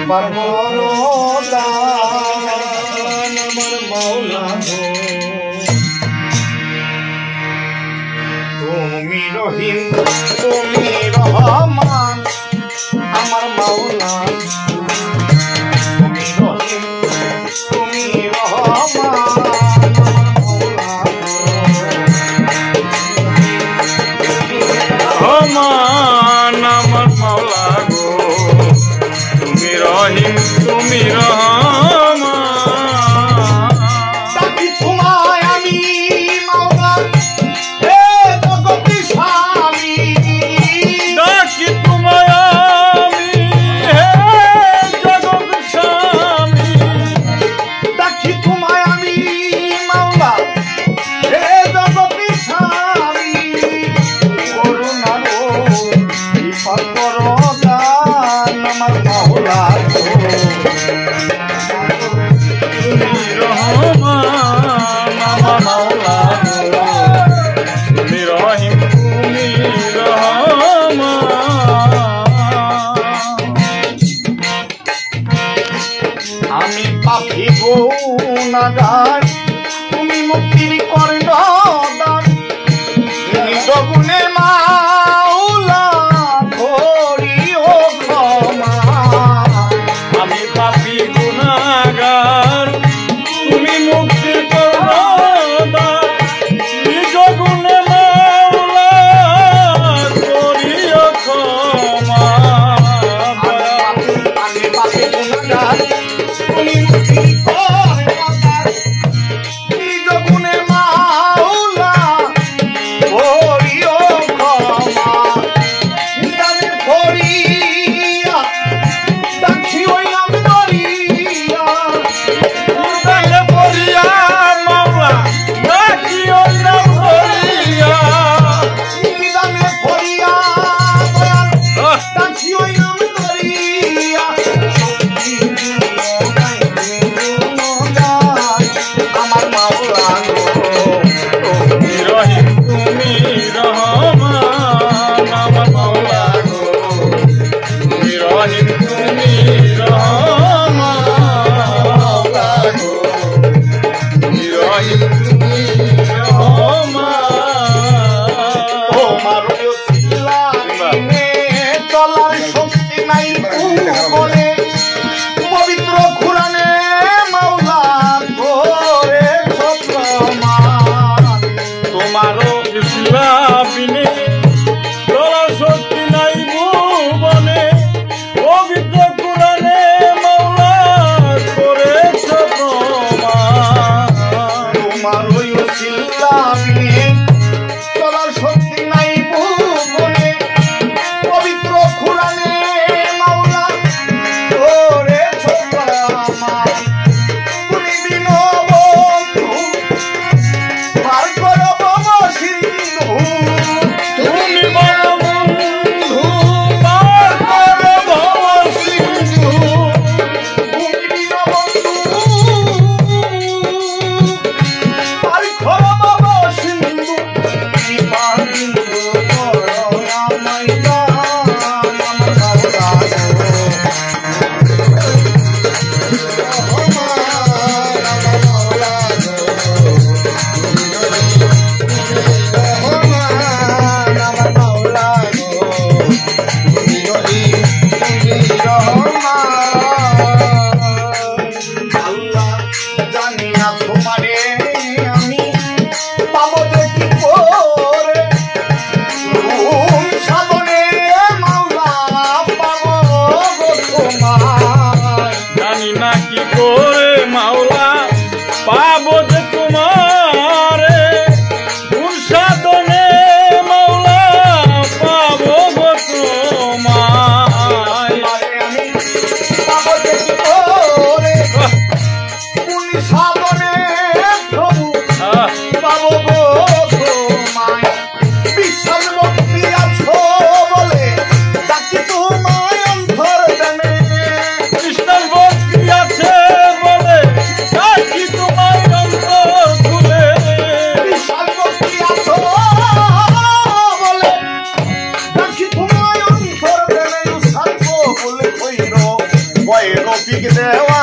কৃপা করো দান আমার মাওলা গো তুমি রহিম তুমি রহমান আমার মাওলা তুমি রহিম তুমি রহমান আমার মাওলা গো তুমি রহিম তুমি রহমান ডাকি তোমায় আমি মাওলা হে জগতি স্বামী ডাকি তোমায় আমি হে জগৎ স্বামী ডাকি তোমায় আমি মাওলা হে জগতি স্বামী করুণার কৃপা করো দান আমার মাওলা গো তুমি রহমান আমার মাওলা গো তুমি রহিম তুমি রহমান আমি পাপী গুনাহগার তুমি মুক্তির কর্ণদান নিজ গুণে মাওলা করিও ক্ষমা আমি পাপী গুনাহগার তুমি মুক্তির করদান নিজ গুণে মাওলা করিও ক্ষমা আমি পাপী গুনাহগার তুমি মুক্তির কর্ণদান নিজ গুণে মাওলা করিও ক্ষমা নিদানে করিয়া ডাকি হইলাম দরিয়া তালে বলিয়া মাওলা ডাকিও না বলিয়া নিদানে করিয়া দয়াল ডাকি হইলাম দরিয়া শক্তি নাই আমার মাওলা গো তুমি রহিম তুমি রহমান আমার মাওলা গো তুমি রহিম তুমি রহমান মাওলা গো তুমি রহিম তুমি রহমান তোমার ওসিলায় চলার শক্তি নাই বলে পবিত্র কুরআনে মাওলা করে প্রমাণ তোমারও ইসলামিনে চলার শক্তি নাই ভুবনে পবিত্র কুরআনে মাওলা করেছ প্রমাণ তোমার ওসিলায় চলার শক্তি নাই ভুবনে পবিত্র কুরআনে মাওলা করে প্রমাণ তুমি বিনো বন্ধু পার করো বাবা সিন্ধু তুমি বড় বন্ধু পার করো ভব সিন্ধু তুমি বিনো বন্ধু পার করো বাবা সিন্ধু কৃপা বিন্দু করো আমায় দান আমার রফিক দেওয়া